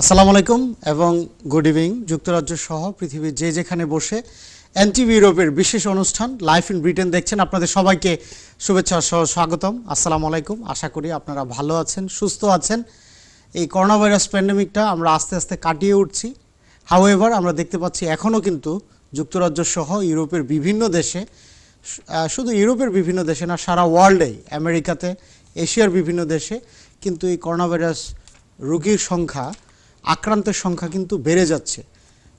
আসসালামু আলাইকুম এবং গুড ইভিনিং। যুক্তরাজ্য সহ পৃথিবীর যে যেখানে বসে এনটিভি ইউরোপের বিশেষ অনুষ্ঠান লাইফ ইন ব্রিটেন দেখছেন, আপনাদের সবাইকে শুভেচ্ছা সহ স্বাগতম। আসসালামু আলাইকুম। আশা করি আপনারা ভালো আছেন, সুস্থ আছেন। এই করোনা ভাইরাস প্যান্ডেমিকটা আমরা আস্তে আস্তে কাটিয়ে উঠছি। হাউএভার আমরা দেখতে পাচ্ছি এখনও কিন্তু যুক্তরাজ্য সহ ইউরোপের বিভিন্ন দেশে, শুধু ইউরোপের বিভিন্ন দেশে না, সারা ওয়ার্ল্ডেই, আমেরিকাতে, এশিয়ার বিভিন্ন দেশে কিন্তু এই করোনা ভাইরাস রোগীর সংখ্যা, আক্রান্তের সংখ্যা কিন্তু বেড়ে যাচ্ছে।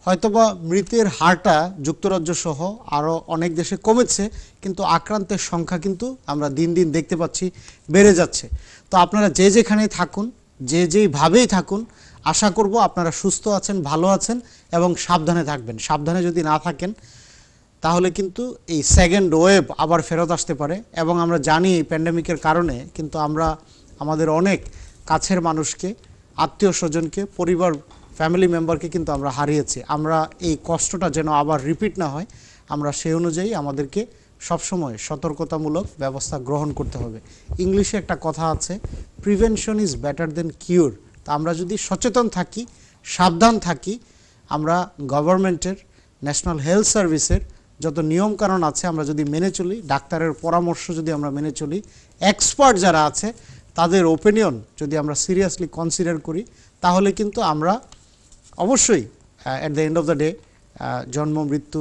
হয়তোবা মৃতের হারটা যুক্তরাজ্য সহ আরও অনেক দেশে কমেছে, কিন্তু আক্রান্তের সংখ্যা কিন্তু আমরা দিন দিন দেখতে পাচ্ছি বেড়ে যাচ্ছে। তো আপনারা যে যেখানেই থাকুন, যে যেইভাবেই থাকুন, আশা করব আপনারা সুস্থ আছেন, ভালো আছেন এবং সাবধানে থাকবেন। সাবধানে যদি না থাকেন তাহলে কিন্তু এই সেকেন্ড ওয়েভ আবার ফেরত আসতে পারে। এবং আমরা জানি এই প্যান্ডেমিকের কারণে কিন্তু আমরা আমাদের অনেক কাছের মানুষকে, আত্মীয় স্বজনকে, পরিবার, ফ্যামিলি মেম্বারকে কিন্তু আমরা হারিয়েছি। আমরা এই কষ্টটা যেন আবার রিপিট না হয়, আমরা সেই অনুযায়ী আমাদেরকে সবসময় সতর্কতামূলক ব্যবস্থা গ্রহণ করতে হবে। ইংলিশে একটা কথা আছে, প্রিভেনশন ইজ বেটার দেন কিউর। তা আমরা যদি সচেতন থাকি, সাবধান থাকি, আমরা গভর্নমেন্টের, ন্যাশনাল হেলথ সার্ভিসের যত নিয়মকানুন আছে আমরা যদি মেনে চলি, ডাক্তারের পরামর্শ যদি আমরা মেনে চলি, এক্সপার্ট যারা আছে তাদের ওপিনিয়ন যদি আমরা সিরিয়াসলি কনসিডার করি, তাহলে কিন্তু আমরা অবশ্যই at the end of the day জন্ম মৃত্যু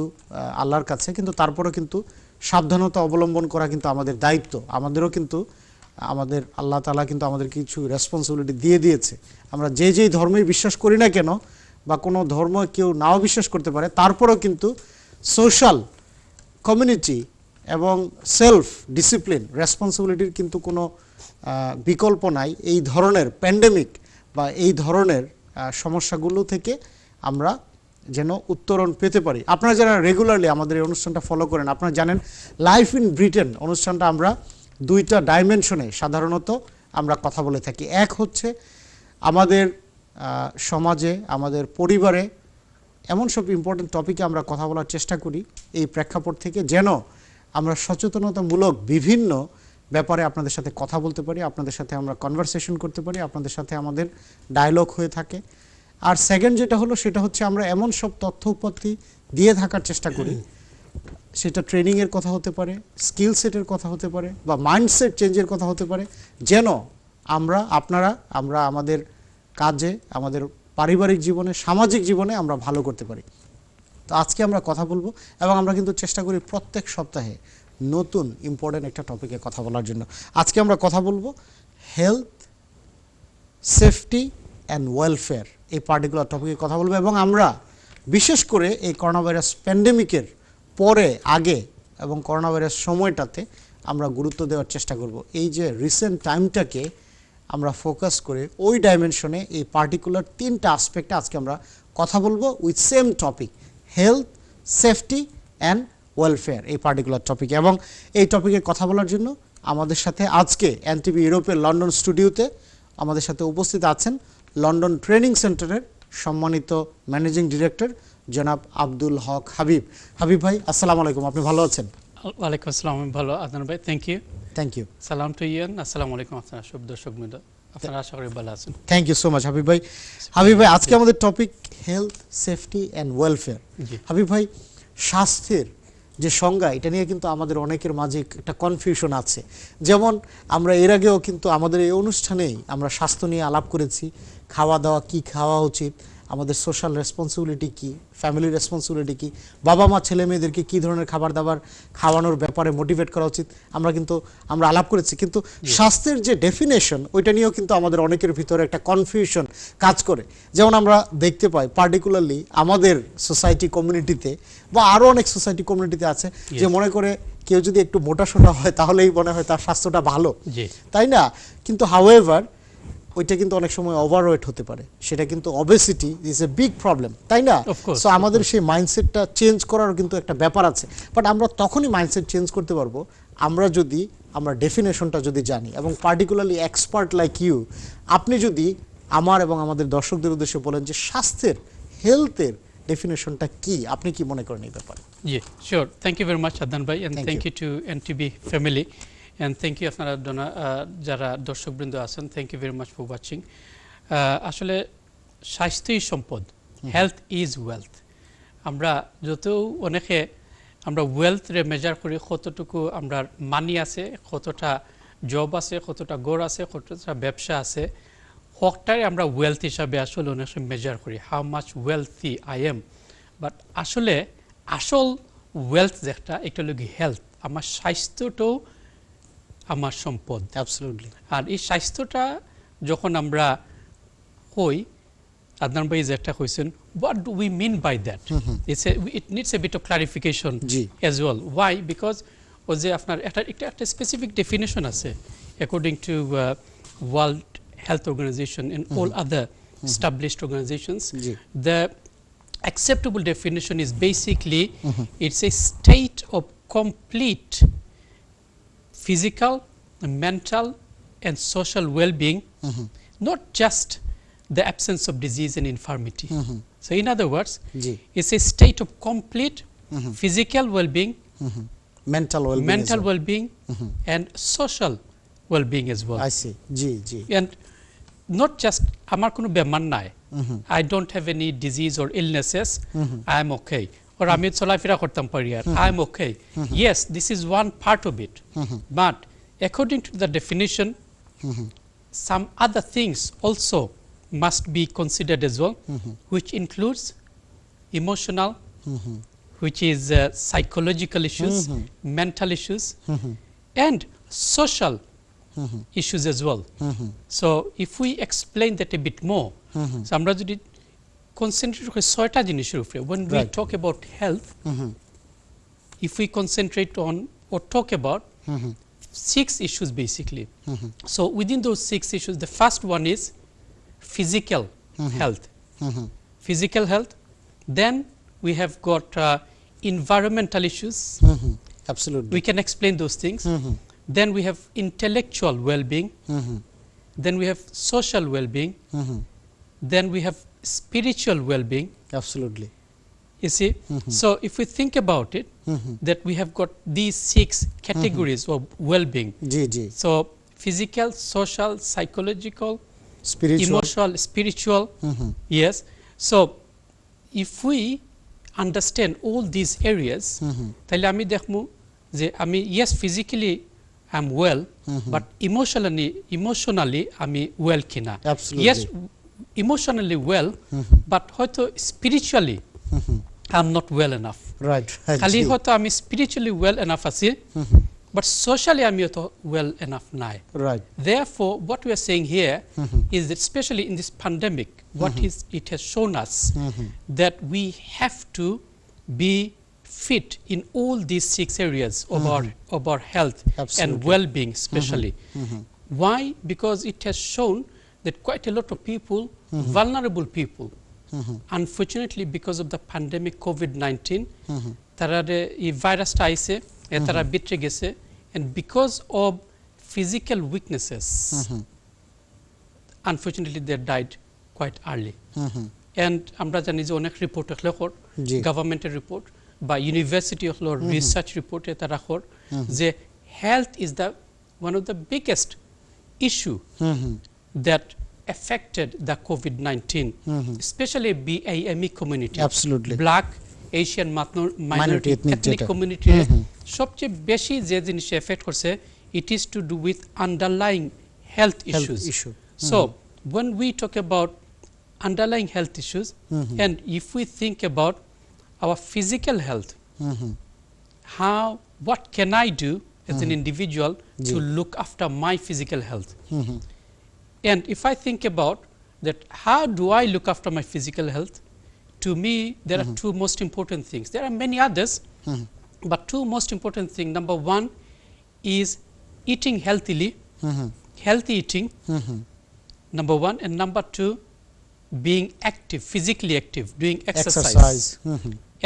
আল্লাহর কাছে, কিন্তু তারপরেও কিন্তু সাবধানতা অবলম্বন করা কিন্তু আমাদের দায়িত্ব। আমাদেরও কিন্তু আমাদের আল্লাহ তাআলা কিন্তু আমাদের কিছু রেসপন্সিবিলিটি দিয়ে দিয়েছে। আমরা যে যেই ধর্মেই বিশ্বাস করি না কেন, বা কোনো ধর্ম কেউ নাও বিশ্বাস করতে পারে, তারপরেও কিন্তু সোশ্যাল, কমিউনিটি এবং সেলফ ডিসিপ্লিন, রেসপন্সিবিলিটির কিন্তু কোনো বিকল্প নাই। এই ধরনের প্যান্ডেমিক বা এই ধরনের সমস্যাগুলো থেকে আমরা যেন উত্তরণ পেতে পারি। আপনারা যারা রেগুলারলি আমাদের এই অনুষ্ঠানটা ফলো করেন, আপনারা জানেন লাইফ ইন ব্রিটেন অনুষ্ঠানটা আমরা দুইটা ডাইমেনশনে সাধারণত আমরা কথা বলে থাকি। এক হচ্ছে আমাদের সমাজে, আমাদের পরিবারে এমন সব ইম্পর্টেন্ট টপিকে আমরা কথা বলার চেষ্টা করি এই প্রেক্ষাপট থেকে, যেন আমরা সচেতনতামূলক বিভিন্ন ব্যাপারে আপনাদের সাথে কথা বলতে পারি, আপনাদের সাথে আমরা কনভারসেশন করতে পারি, আপনাদের সাথে আমাদের ডায়লগ হয়ে থাকে। আর সেকেন্ড যেটা হলো, সেটা হচ্ছে আমরা এমন সব তথ্য উপাত্তি দিয়ে থাকার চেষ্টা করি, সেটা ট্রেনিংয়ের কথা হতে পারে, স্কিল সেটের কথা হতে পারে, বা মাইন্ডসেট চেঞ্জের কথা হতে পারে, যেন আমরা আমাদের কাজে, আমাদের পারিবারিক জীবনে, সামাজিক জীবনে আমরা ভালো করতে পারি। তো আজকে আমরা কথা বলবো, এবং আমরা কিন্তু চেষ্টা করি প্রত্যেক সপ্তাহে নতুন ইম্পর্টেন্ট একটা টপিকে কথা বলার জন্য। আজকে আমরা কথা বলবো হেলথ, সেফটি অ্যান্ড ওয়েলফেয়ার, এই পার্টিকুলার টপিকে কথা বলবো। এবং আমরা বিশেষ করে এই করোনা ভাইরাস প্যান্ডেমিকের পরে, আগে এবং করোনা ভাইরাস সময়টাতে আমরা গুরুত্ব দেওয়ার চেষ্টা করব। এই যে রিসেন্ট টাইমটাকে আমরা ফোকাস করে ওই ডাইমেনশনে এই পার্টিকুলার তিনটা আসপেক্টে আজকে আমরা কথা বলবো with same topic, health, safety and welfare, এই পার্টিকুলার টপিকে। এবং এই টপিকে কথা বলার জন্য আমাদের সাথে আজকে এনটিভি ইউরোপের লন্ডন স্টুডিওতে আমাদের সাথে উপস্থিত আছেন লন্ডন ট্রেনিং সেন্টারের সম্মানিত ম্যানেজিং ডিরেক্টর জনাব আব্দুল হক হাবিব। হাবিব ভাই, আসসালামু আলাইকুম, আপনি ভালো আছেন? ওয়ালাইকুম আসসালাম, আমি ভালো। আদনান ভাই, থ্যাংক ইউ। সালাম টু ইউ। আসসালামু আলাইকুম আপনারা সব দর্শক বৃন্দ, আপনারা আশা করি ভালো আছেন। Thank you so much Habib ভাই। হাবিব ভাই, আজকে আমাদের topic health, safety and welfare. Habib ভাই, স্বাস্থ্যের যে সংজ্ঞা, এটা নিয়ে কিন্তু আমাদের অনেকের মাঝে একটা কনফিউশন আছে। যেমন আমরা এর আগেও কিন্তু আমাদের এই অনুষ্ঠানেই আমরা স্বাস্থ্য নিয়ে আলাপ করেছি, খাওয়া দাওয়া কী খাওয়া উচিত, আমাদের সোশ্যাল রেসপন্সিবিলিটি কী, ফ্যামিলি রেসপন্সিবিলিটি কী, বাবা মা ছেলে মেয়েদেরকে কী ধরনের খাবার দাবার খাওয়ানোর ব্যাপারে মোটিভেট করা উচিত, আমরা আলাপ করেছি। কিন্তু স্বাস্থ্যের যে ডেফিনেশন, ওইটা নিয়েও কিন্তু আমাদের অনেকের ভিতরে একটা কনফিউশন কাজ করে। যেমন আমরা দেখতে পাই পার্টিকুলারলি আমাদের সোসাইটি কমিউনিটিতে, বা আরও অনেক সোসাইটি কমিউনিটিতে আছে, যে মনে করে কেউ যদি একটু মোটাসোটা হয় তাহলেই মনে হয় তার স্বাস্থ্যটা ভালো, তাই না? কিন্তু হাউএভার ওইটা কিন্তু অনেক সময় ওভারওয়েট হতে পারে, সেটা কিন্তু obesity is a big problem, তাই না? সো আমাদের সেই মাইন্ডসেটটা চেঞ্জ করার কিন্তু একটা ব্যাপার আছে। বাট আমরা তখনই মাইন্ডসেট চেঞ্জ করতে পারবো আমরা ডেফিনেশনটা যদি জানি, এবং পার্টিকুলারলি এক্সপার্ট লাইক ইউ, আপনি যদি আমার এবং আমাদের দর্শকদের উদ্দেশ্যে বলেন যে স্বাস্থ্যের, হেলথের ডেফিনেশনটা কি, আপনি কি মনে করেন এই ব্যাপারে? জি, sure. Thank you very much Adnan ভাই, and thank you to NTV family, and thank you আপনারা যারা দর্শকবৃন্দ আছেন, thank you very much for watching. আসলে স্বাস্থ্যই সম্পদ, হেলথ ইজ ওয়েলথ। আমরা যত অনেকে আমরা ওয়েলথরে মেজার করি কতটুকু আমরা মানি আছে, কতটা জব আছে, কতটা গড় আছে, কতটা ব্যবসা আছে, হকটাই আমরা ওয়েলথ হিসাবে আসলে অনেক সময় মেজার করি, how much wealthy I am. But আসলে আসল ওয়েলথ যেটা এটা হলো হেলথ। আমার স্বাস্থ্যটাও আমার সম্পদ। অ্যাবসলিউটলি। আর এই স্বাস্থ্যটা যখন আমরা হই, আদনান ভাই যেটা কইছেন, what do we mean by that? It needs a bit of clarification as well. Why? Because ও যে আপনার একটা স্পেসিফিক ডেফিনেশন আছে according to World Health Organization and all other established organizations. The acceptable definition is basically it's a state of complete physical, mental and social well-being, not just the absence of disease and infirmity. So in other words, it's a state of complete physical well-being, mental well-being and social well-being as well. I see. And not just আমার কোনো বেমার নাই, I don't have any disease or illnesses, I am okay, or আমি চলাফেরা করতাম পারি আর I am okay. Yes, this is one part of it, but according to the definition, some other things also must be considered as well, which includes emotional, which is psychological issues, mental issues, and social issues as well. So if we explain that a bit more, so আমরা যদি concentrate করি ছয়টা জিনিসের উপরে, when we talk about health, if we concentrate on or talk about 6 issues basically. So within those 6 issues, the first one is physical health. Physical health. Then we have got environmental issues. Absolutely. We can explain those things. Then we have intellectual well-being. Then we have social well-being. Then we have spiritual well-being. Absolutely. You see, so if we think about it, that we have got these 6 categories of well-being. So physical, social, psychological, emotional, spiritual. Yes. So if we understand all these areas, তাহলে আমি দেখমু যে আমি yes physically I'm well, but emotionally আমি well কিনা. Yes, emotionally well, but হয়তো spiritually I'm not well enough. Right. খালি হয়তো আমি spiritually well enough আছি, but socially I'm not well enough now. Right. Therefore, what we are saying here is that especially in this pandemic, what it has shown us that we have to be fit in all these 6 areas of our health and well-being especially. Why? Because it has shown that quite a lot of people, vulnerable people, unfortunately because of the pandemic COVID-19, তারা এই ভাইরাসটা আইছে, তারা বিটরে গেছে, and because of physical weaknesses, unfortunately they died quite early. And আমরা জানি যে অনেক রিপোর্ট হলো গভর্নমেন্টের রিপোর্ট বা ইউনিভার্সিটি হলো রিসার্চ রিপোর্টে তারা যে health is the one of the biggest issue that affected the COVID-19, especially BAME community. Absolutely. Black, Asian minority ethnic community. সবচেয়ে বেশি যে জিনিস এফেক্ট করছে, it is to do with underlying health issues. So when we talk about underlying health issues, and if we think about our physical health, what can I do as an individual to look after my physical health? And if I think about that, how do I look after my physical health? To me, there are 2 most important things. There are many others, but 2 most important things. Number 1 is eating healthily, healthy eating, number 1. And number 2, being active, physically active, doing exercise.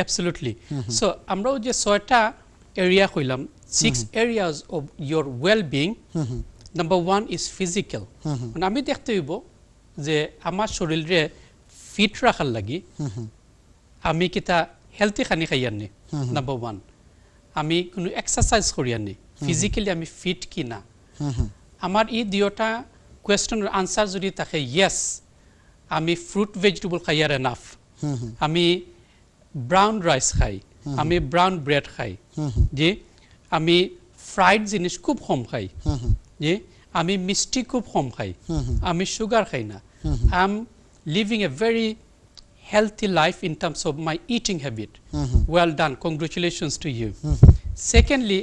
Absolutely. So, আমরাও যে 6টা area কইলাম, 6 areas of your well-being. Number 1 is physical. মানে আমি দেখতে হইব যে আমার শরীরে ফিট রাখার লাগি আমি কিতা হেলথি খানি খাই আনি। নাম্বার 1, আমি কোনো এক্সারসাইজ করি আনি, ফিজিক্যালি আমি ফিট কি না। আমার এই দুইটা কোয়েশ্চনের আনসার যদি থাকে ইয়েস, আমি ফ্রুট ভেজিটেবল খাই আর এনাফ আমি ব্রাউন রাইস খাই আমি ব্রাউন ব্রেড খাই জি আমি ফ্রাইড জিনিস খুব কম খাই জি আমি মিষ্টি খুব কম খাই আমি সুগার খাই না I am living a very healthy life in terms of my eating habit. Well done. Congratulations to you. Secondly,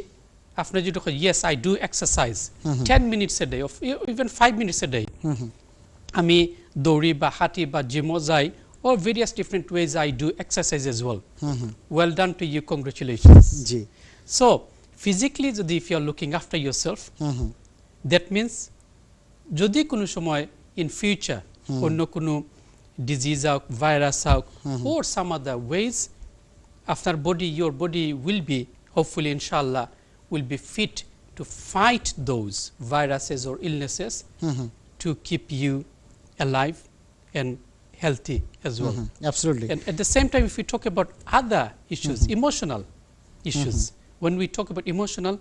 after you do, yes, I do exercise 10 minutes a day, or even 5 minutes a day. Ami dori ba hati ba gymo jai, or various different ways I do exercise as well. Well done to you. Congratulations. G So, physically, if you are looking after yourself, that means, যদি কোনো সময় in future, অন্য কোনো disease out, virus out, or some other ways, after your body will be, hopefully, inshallah, will be fit to fight those viruses or illnesses to keep you alive and healthy as well. absolutely And at the same time, if we talk about other issues, emotional issues, when we talk about emotional,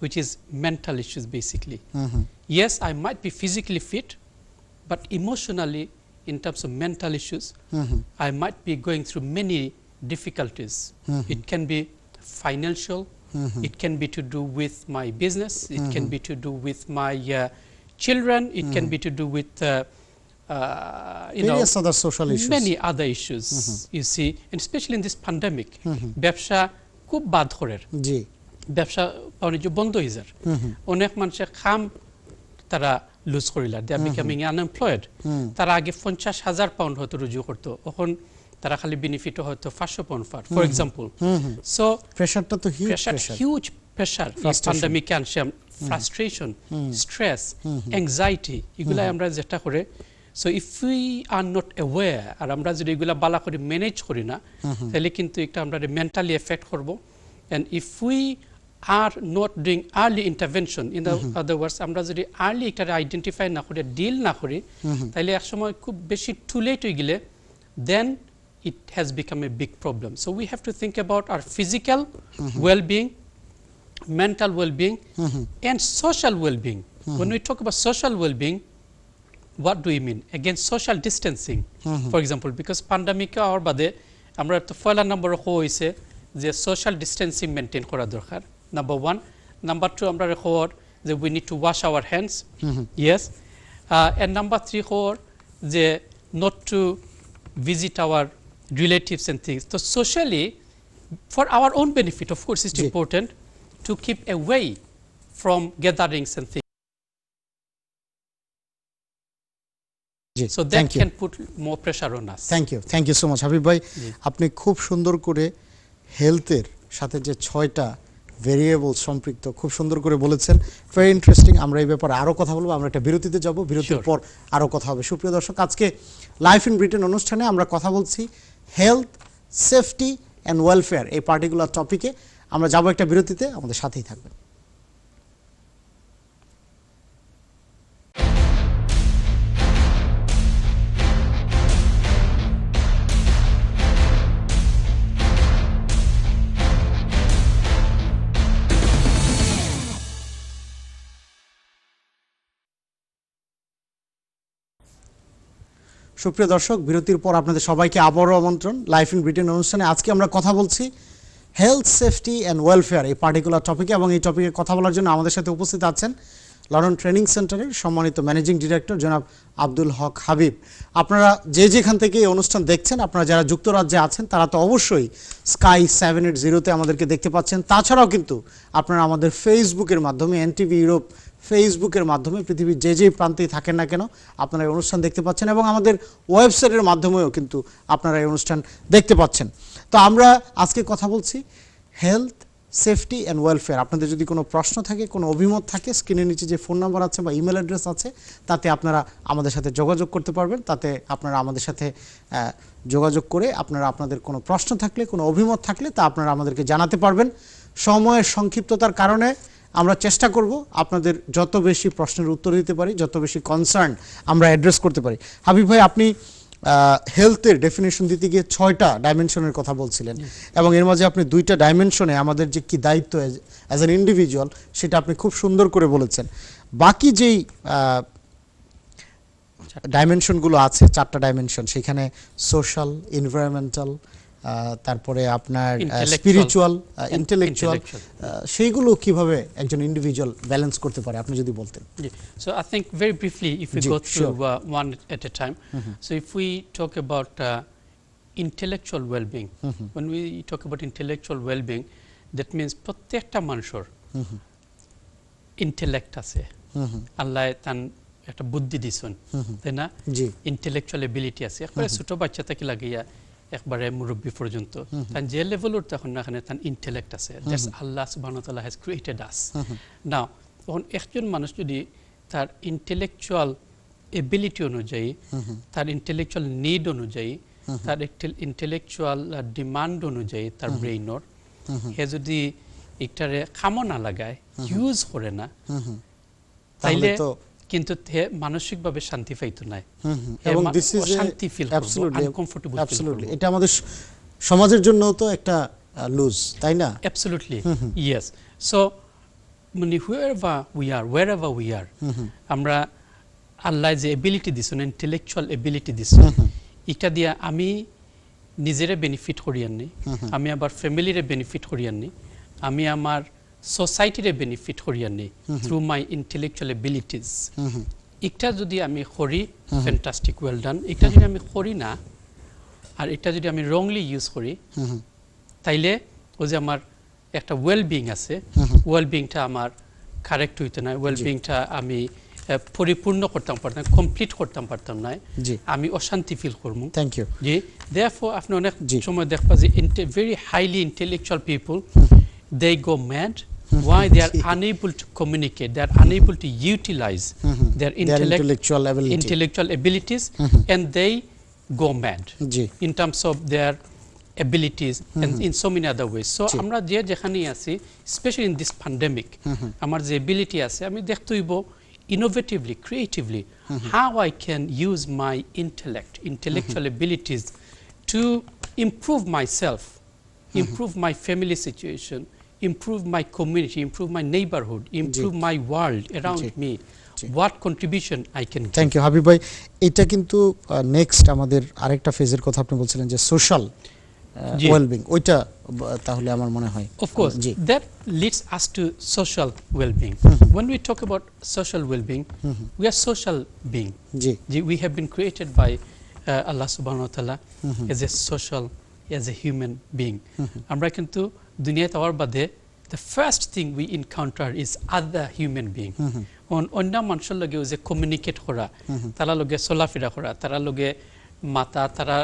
which is mental issues basically. Yes, I might be physically fit, but emotionally, in terms of mental issues, I might be going through many difficulties. It can be financial, it can be to do with my business, it can be to do with my children, it can be to do with various other social issues. many other issues, you see, and especially in this pandemic, ব্যবসা খুব বাদ করের জি ব্যবসা বাণিজ্য বন্ধ হয়ে যায় অনেক মানুষের খাম তারা লুজ করিলার দে আর বিকামিং আনএমপ্লয়েড তারা আগে 50,000 পাউন্ড হয়তো রুজু করতো এখন তারা খালি বেনিফিট হয়তো 500 পাউন্ড ফর এক্সাম্পল সো প্রেশারটা তো huge pressure pandemic cancer frustration stress anxiety এগুলা আমরা যেটা করে so if we are not aware আর আমরা যদি এগুলা বালা করে ম্যানেজ করি না তাহলে কিন্তু একটা আমরা মেন্টালি এফেক্ট করব and if we are not doing early intervention in the other words আমরা যদি early এটা আইডেন্টিফাই না করে ডিল না করি তাহলে এক সময় খুব বেশি টু লেট হয়ে গেলে then it has become a big problem. So we have to think about our physical well-being, mental well-being and social well-being. When we talk about social well-being, what do we mean? Again, social distancing, for example, because pandemic or bade আমরা তো পয়লা নম্বর হইছে যে social distancing maintain করা দরকার number 1 number 2 আমরা রেখর যে we need to wash our hands yes and number 3 হর যে not to visit our relatives and things so socially for our own benefit of course it's important to keep away from gatherings and things so that can put more pressure on us thank you so much Habib ভাই আপনি খুব সুন্দর করে হেলথের সাথে যে 6টা variable সম্পৃক্ত খুব সুন্দর করে বলেছেন ভেরি ইন্টারেস্টিং আমরা এই ব্যাপারে আরো কথা বলবো আমরা একটা বিরতিতে যাব বিরতির পর আরো কথা হবে সুপ্রিয় দর্শক আজকে লাইফ ইন ব্রিটেন অনুষ্ঠানে আমরা কথা বলছি হেলথ সেফটি এন্ড ওয়েলফেয়ার এই পার্টিকুলার টপিকে আমরা যাব একটা বিরতিতে আমাদের সাথেই থাকবেন সুপ্রিয় দর্শক বিরতির পর আপনাদের সবাইকে আবারও আমন্ত্রণ লাইফ ইন ব্রিটেন অনুষ্ঠানে আজকে আমরা কথা বলছি হেলথ সেফটি এন্ড ওয়েলফেয়ার এই পার্টিকুলার টপিকে এবং এই টপিকে কথা বলার জন্য আমাদের সাথে উপস্থিত আছেন লন্ডন ট্রেনিং সেন্টারের সম্মানিত ম্যানেজিং ডিরেক্টর জনাব আব্দুল হক হাবিব আপনারা যে যেখান থেকে এই অনুষ্ঠান দেখছেন আপনারা যারা যুক্তরাজ্যে আছেন তারা তো অবশ্যই স্কাই 780 তে আমাদেরকে দেখতে পাচ্ছেন তাছাড়াও কিন্তু আপনারা আমাদের ফেসবুকের মাধ্যমে এনটিভি ইউরোপ ফেসবুকের মাধ্যমে পৃথিবীর যে প্রান্তেই থাকেন না কেন আপনারা এই অনুষ্ঠান দেখতে পাচ্ছেন এবং আমাদের ওয়েবসাইটের মাধ্যমেও কিন্তু আপনারা এই অনুষ্ঠান দেখতে পাচ্ছেন তো আমরা আজকে কথা বলছি হেলথ সেফটি এন্ড ওয়েলফেয়ার আপনাদের যদি কোনো প্রশ্ন থাকে কোনো অভিমত থাকে স্ক্রিনের নিচে যে ফোন নাম্বার আছে বা ইমেল অ্যাড্রেস আছে তাতে আপনারা আমাদের সাথে যোগাযোগ করতে পারবেন তাতে আপনারা আমাদের সাথে যোগাযোগ করে আপনারা আপনাদের কোনো প্রশ্ন থাকলে কোনো অভিমত থাকলে তা আপনারা আমাদেরকে জানাতে পারবেন সময়ের সংক্ষিপ্ততার কারণে আমরা চেষ্টা করব আপনাদের যত বেশি প্রশ্নের উত্তর দিতে পারি যত বেশি কনসার্ন আমরা অ্যাড্রেস করতে পারি হাবিব ভাই আপনি হেলথের ডেফিনেশন দিতে গিয়ে 6টা ডাইমেনশনের কথা বলছিলেন এবং এর মাঝে আপনি 2টা ডাইমেনশনে আমাদের যে কি দায়িত্ব অ্যাজ অ্যান ইন্ডিভিজুয়াল সেটা আপনি খুব সুন্দর করে বলেছেন বাকি যেই ডাইমেনশনগুলো আছে, 4টা ডাইমেনশন, সেখানে সোশ্যাল, এনভায়রনমেন্টাল, তারপরে আপনার Intellectual spiritual, and intellectual, intellectual. সেইগুলো কিভাবে একজন ইন্ডিভিজুয়াল ব্যালেন্স করতে পারে আপনি যদি বলতেন। So I think very briefly, if we Ji, go through sure. one at a time. So if we talk about intellectual well-being, when we talk about intellectual well-being, that means প্রত্যেকটা মানুষের intellect আছে, আল্লাহ তান একটা বুদ্ধি দিছেন, তাই না? জি, intellectual ability আছে, একবারে ছোট বাচ্চা থেকে লাগিয়া একবারে মুরব্বী পর্যন্ত, তান যে লেভেলের তখন এখানে তান ইন্টেলেক্ট আছে, দ্যাটস আল্লাহ সুবহানাহু ওয়া তাআলা হ্যাজ ক্রিয়েটেড আস। নাও তখন একজন মানুষ যদি তার ইন্টেলেকচুয়াল এবিলিটি অনুযায়ী, তার ইন্টেলেকচুয়াল নিড অনুযায়ী, তার ইন্টেলেকচুয়াল ডিমান্ড অনুযায়ী তার ব্রেইনর, হে যদি একটারে কামও না লাগায়, ইউজ করে না, তাইলে কিন্তু হে মানসিকভাবে শান্তি পাইতো না, এবং দিস ইজ শান্তি ফিল করবে, আনকমফোর্টেবল ফিল করবে। এটা আমাদের সমাজের জন্য তো একটা লুজ, তাই না? Absolutely, yes. So মানে wherever we are, আমরা আল্লাহ যে এবিলিটি দিছেন, ইন্টেলেকচুয়াল এবিলিটি দিছেন, এটা দিয়া আমি নিজেরে বেনিফিট করি আননি, আমি আবার ফ্যামিলিরে বেনিফিট করি আননি, আমি আমার সোসাইটিরে বেনিফিট করি আননি থ্রু মাই ইন্টেলেকচুয়াল এবিলিটিস। এটা যদি আমি করি, ফ্যান্টাস্টিক, ওয়েল ডান। এটা যদি আমি করি না, আর এটা যদি আমি রংলি ইউজ করি, তাইলে ওই যে আমার একটা ওয়েলবিং আছে, ওয়েলবিংটা আমার কারেক্ট হইতো না, ওয়েলবিংটা আমি পরিপূর্ণ করতাম পারতাম, কমপ্লিট করতাম পারতাম না, আমি অশান্তি ফিল করবো। Thank you. জি, দেয়ারফর আপনি অনেক সময় দেখবা যে very highly intellectual people, they go mad. Why? They are unable to communicate, they are unable to utilize their intellectual abilities, and they go mad in terms of their abilities and in so many other ways. So আমরা যে যেখানে আছি, especially in this pandemic, আমার যে ability আছে, আমি দেখতে হইব innovatively, creatively, how I can use my intellectual abilities to improve myself, improve my family situation, improve my community, improve my neighborhood, improve my world around me. What contribution I can give. Thank you Habib ভাই। এটা কিন্তু next আমাদের আরেকটা ফেজের কথা আপনি বলছিলেন যে সোশ্যাল ওয়েলবিং, ওইটা তাহলে আমার মনে হয়। Of course, that leads us to social well-being. When we talk about social well-being, we are social being. We have been created by Allah subhanahu wa ta'ala as a social, as a human being. আমরা কিন্তু দুনিয়াতে hour বাদে the first thing we encounter is other human being. অন্য মানুষের লগে যে communicate করা, তারা লগে চলাফেরা করা, তারা লগে মাতা, তারা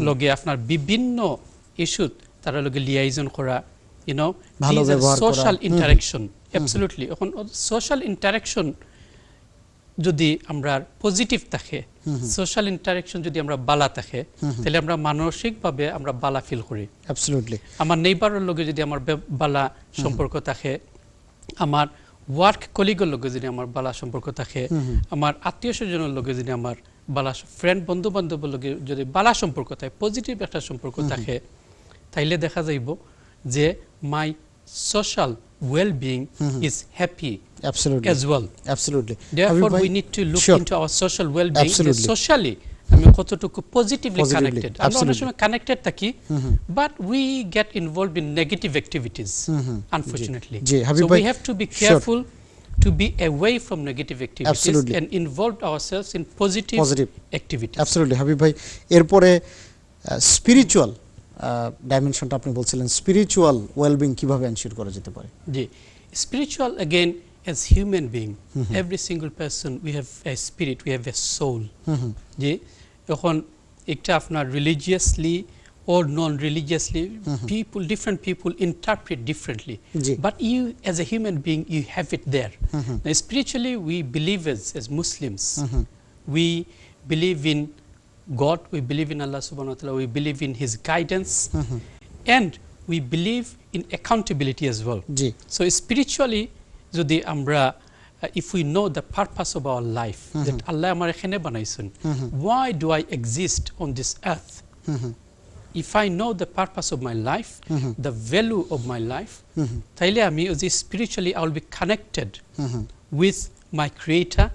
লগে আপনার বিভিন্ন ইস্যুত তারা লগে লিয়াইজন করা, these are social interaction. Absolutely. এখন social interaction যদি আমরা পজিটিভ থাকে, সোশ্যাল ইন্টারেকশন যদি আমরা বালা থাকে, তাহলে আমরা মানসিকভাবে আমরা বালা ফিল করি। অ্যাবসলিউটলি। আমার নেইবারের লগে যদি আমার বালা সম্পর্ক থাকে, আমার ওয়ার্ক কলিগের লগে যদি আমার বালা সম্পর্ক থাকে, আমার আত্মীয় স্বজনের লগে যদি আমার বালা, ফ্রেন্ড বন্ধু বান্ধবের লগে যদি বালা সম্পর্ক থাকে, পজিটিভ একটা সম্পর্ক থাকে, তাইলে দেখা যাইব যে মাই social well-being is happy as well. Absolutely. Therefore, we need to look into our social well-being. Socially, আমি কতটুকু positively connected. আমরা অনেক সময় connected থাকি, but we get involved in negative activities, unfortunately. So we have to be careful to be away from negative activities and involve ourselves in positive activities. Absolutely, Habib ভাই। এরপরে spiritual ডাইমেনশনটা আপনি বলছিলেন, spiritual wellbeing কিভাবে ensure করা যেতে পারে? জি, spiritual again as human being, every single person we have a spirit, we have a soul. জি, এখন একটা আপনার religiously or non-religiously, different people interpret differently. But you as a human being, you have it there. Now, spiritually, we believers as Muslims, we believe in God, we believe in Allah subhanahu wa ta'ala, we believe in His guidance, and we believe in accountability as well. So spiritually, jodi amra, if we know the purpose of our life, that Allah amar ekhane banaisen, why do I exist on this earth? If I know the purpose of my life, the value of my life, taile ami spiritually I will be connected with my creator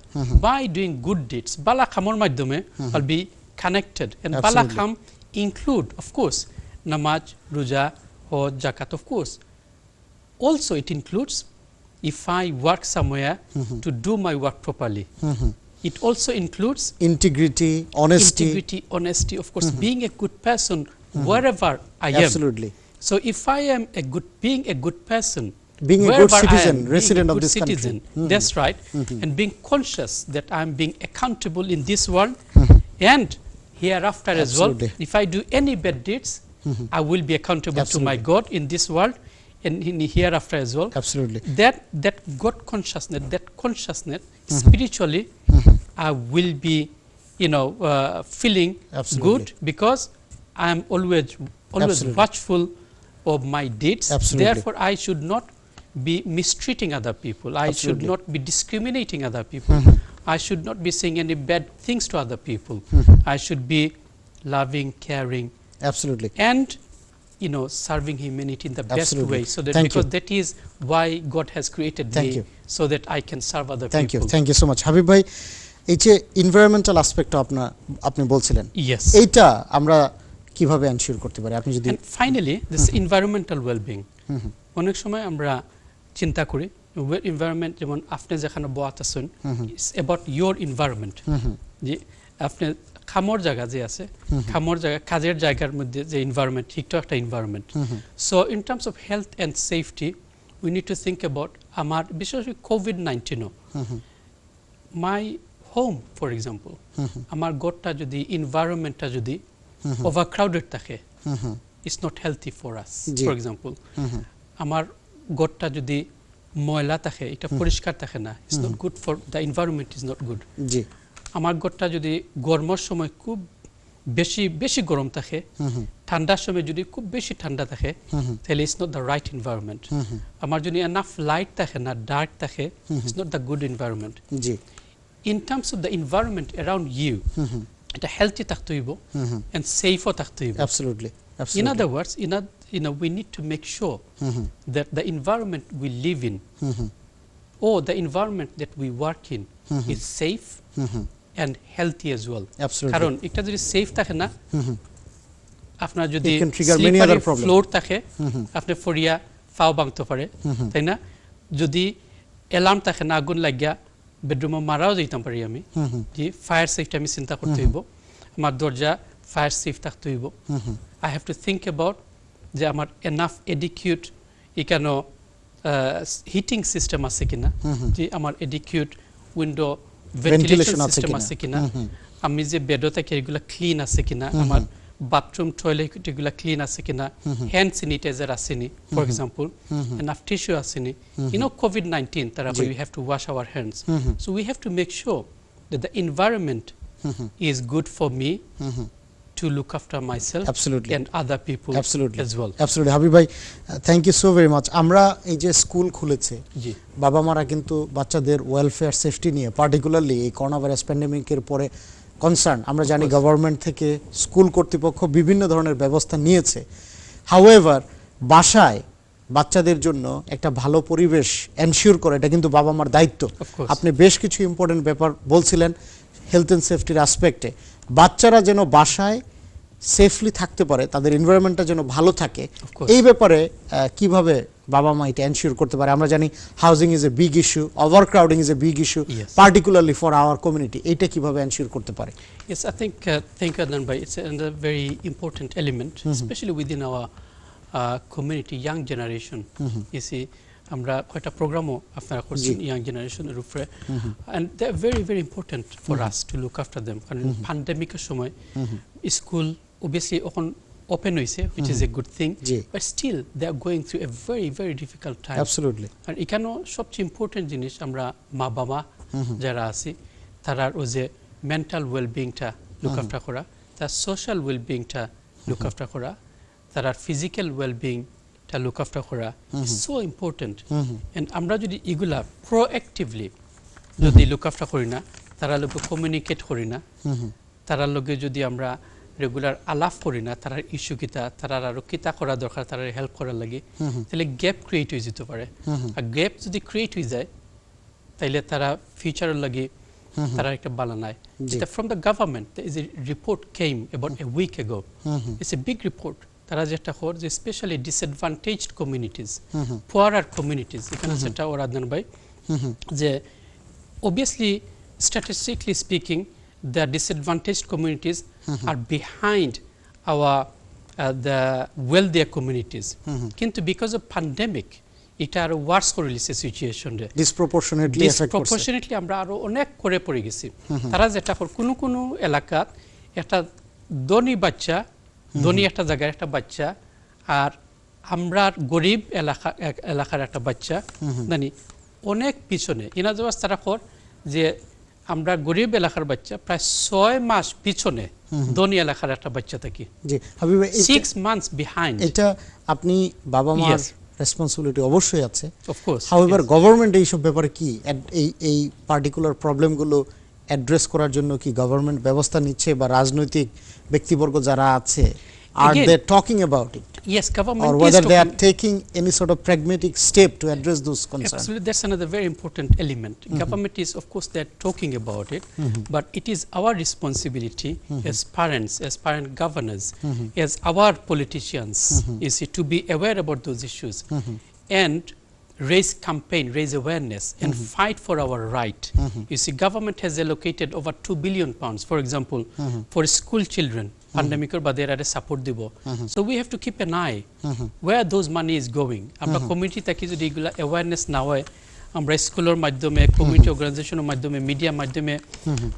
by doing good deeds. Bala khamor madhyome I'll be connected, and bala Absolutely. kham include, of course, namaz, roja, hajj, zakat, of course. Also it includes if I work somewhere to do my work properly. It also includes integrity, honesty. integrity, honesty, of course, being a good person wherever I am. Absolutely. So if I am being a good person, Being a good wherever I citizen, am, being resident a of good this citizen, country. that's right, and being conscious that I am being accountable in this world and hereafter as well. Absolutely. If I do any bad deeds, I will be accountable to my Absolutely. God in this world and in hereafter as well. Absolutely. That God consciousness, spiritually, I will be, feeling Absolutely. good because I am always Absolutely. watchful of my deeds. Absolutely. Therefore, I should not be mistreating other people. I should Absolutely. not be discriminating other people. I should not be saying any bad things to other people. I should be loving, caring, Absolutely. and serving humanity in the best Absolutely. way. So that Thank because you. that is why God has created Thank me, you. so that I can serve other Thank you. people. Thank you so much. Habib ভাই, এই যে environmental aspect আপনি বলছিলেন, Yes. এইটা আমরা কিভাবে ensure করতে পারি? আপনি যদি And finally, this environmental well-being. অনেক সময় আমরা চিন্তা করি environment, যেমন আপনি যেখানে বয়াত আছেন, it's about your environment. যে আপনি খামর জায়গা যে আছে, খামর জায়গা, কাজের জায়গার মধ্যে যে environment, ঠিকঠাক একটা environment. So in terms of health and safety, we need to think about আমার বিশেষ করে COVID-19 my home, for example, আমার ঘরটা যদি environmentটা যদি overcrowded থাকে, it's not healthy for us. G. For example, আমার ঘরটা যদি ময়লা থাকে, এটা পরিষ্কার থাকে না, it's not good for the environment, is not good. জি, আমার ঘরটা যদি গরমের সময় খুব বেশি গরম থাকে, ঠান্ডার সময় যদি খুব বেশি ঠান্ডা থাকে, তাহলে it's not the right environment. আমার যদি enough light থাকে না, dark থাকে, it's not the good environment. G, In terms of the environment around you, এটা healthy থাকতে হইব and safe ও থাকতে হইব. absolutely. In Absolutely. other words, we need to make sure that the environment we live in or the environment that we work in is safe and healthy as well. Absolutely. কারণ এটা যদি safe থাকে না, আপনার যদি It can trigger many other problems. Floor থাকে, আপনি ফরিয়া ফাও ভাঙতে পারে, তাই না? যদি অ্যালার্ম থাকে না, আগুন লাগিয়া বেডরুমে মারাও যেতাম পারি আমি, যে ফায়ার সেফটি আমি চিন্তা করতে হইব, আমার দরজা ফায়ার সেফ থাকতে হইব। I have to think about যে আমার enough adequate এখানে হিটিং সিস্টেম আছে কিনা, যে আমার adequate উইন্ডো ভেন্টিলেশন সিস্টেম আছে কিনা, আমি যে বেডও থাকি এগুলো ক্লিন আছে কিনা, আমার বাথরুম টয়লেট এগুলো ক্লিন আছে কিনা, হ্যান্ড স্যানিটাইজার আসেনি, ফর এক্সাম্পল, এনাফ টিস্যু আসেনি, COVID-19 তারপরে we have to wash our hands. So we have to make sure that the environment is good for me to look after myself Absolutely. and other people Absolutely. as well. Absolutely. Habib ভাই, thank you so very much. আমরা এই যে school খুলেছে, জি, বাবা মারা কিন্তু বাচ্চাদের welfare safety নিয়ে পার্টিকুলারলি এই করোনা ভাইরাস প্যান্ডেমিকের পরে কনসার্ন। আমরা জানি গভর্নমেন্ট থেকে স্কুল কর্তৃপক্ষ বিভিন্ন ধরনের ব্যবস্থা নিয়েছে। হাউএভার বাসায় বাচ্চাদের জন্য একটা ভালো পরিবেশ এনশিওর করে, এটা কিন্তু বাবা মার দায়িত্ব। Of course. আপনি বেশ কিছু ইম্পর্টেন্ট ব্যাপার বলছিলেন হেলথ অ্যান্ড সেফটির অ্যাসপেক্টে। বাচ্চারা যেন বাসায় সেফলি থাকতে পারে, তাদের এনভায়রনমেন্টটা যেন ভালো থাকে, Of course. এই ব্যাপারে কিভাবে বাবা মা এটা এনশিওর করতে পারে? আমরা জানি housing is a big issue, overcrowding is a big issue, Yes. Particularly for our community. এইটা কিভাবে এনশিওর করতে পারে? yes, I think thank you, Adnan bhai. It's another very important element, especially within our community, young generation. You see, আমরা কয়টা প্রোগ্রামও আপনারা করছেন young জেনারেশনের উপরে, and they're very very important for us to look after them. কারণ প্যান্ডেমিকের সময় school obviously এখন open হয়েছে, which is a good thing, G. but still they are going through a very very difficult time. Absolutely. আর এখানেও সবচেয়ে important জিনিস আমরা মা বাবা যারা আছি তারার ও যে মেন্টাল ওয়েলবিংটা লুক আফটার করা, তার সোশ্যাল ওয়েলবিংটা লুক আফটার করা, তারার ফিজিক্যাল ওয়েলবিংটা লুক আফটার করা সো ইম্পর্টেন্ট। এন্ড আমরা যদি এগুলা প্রোঅ্যাক্টিভলি যদি লুক আফটার করি না, তারা লোকে কমিউনিকেট করি না, তারার লগে যদি আমরা রেগুলার আলাপ করি না, তারার ইস্যু কিতা, তারার আরো কিতা করা দরকার, তারার হেল্প করার লাগে, তাহলে গ্যাপ ক্রিয়েট হয়ে যেতে পারে। আর গ্যাপ যদি ক্রিয়েট হয়ে যায়, তাইলে তারা ফিউচারের লাগি তারা একটা ভালো নাই যেটা from the government there is a report came about a week ago it's a big report তারা যেটা হর যে specially disadvantaged communities poorer communities এখানে যেটা ওরা দেন ভাই যে obviously statistically speaking the disadvantaged communities are behind our the wealthier communities কিন্তু because of pandemic এটা আরো ওয়ার্স করে লিছে সিচুয়েশন রে ডিসপ্রপোর্শনেটলি আমরা আরো অনেক করে পড়ে গেছি তারা যেটা কোন এলাকাত একটা ধনী বাচ্চা ধনী একটা জায়গার একটা বাচ্চা আর আমরা গরিব এলাকার একটা বাচ্চা জানি অনেক পিছনে ইনাজওয়াজ তারা যে আমরা গরিব এলাকার বাচ্চা প্রায় 6 মাস পিছনে ধনী এলাকার একটা বাচ্চা থাকি জি হাবিব ভাই 6 মান্থস বিহাইন্ড এটা আপনি বাবা মার রেসপন্সিবিলিটি অবশ্যই আছে অফ কোর্স হাউএভার গভর্নমেন্ট এই সব ব্যাপারে কি এই পার্টিকুলার প্রবলেমগুলো অ্যাড্রেস করার জন্য কি গভর্নমেন্ট ব্যবস্থা নিচ্ছে বা রাজনৈতিক ব্যক্তিবর্গ যারা আছে are they talking about it yes government or whether they are taking any sort of pragmatic step to address those concerns absolutely that's another very important element government is of course they are talking about it but it is our responsibility as parents as parent governors as our politicians is to be aware about those issues and raise campaign raise awareness and fight for our right you see government has allocated over 2 billion pounds for example for school children pandemic or bader are support dibo so we have to keep an eye where those money is going amra community taki jodi egula awareness na hoy আমরা স্কুলের মাধ্যমে community অর্গানাইজেশনের মাধ্যমে media মাধ্যমে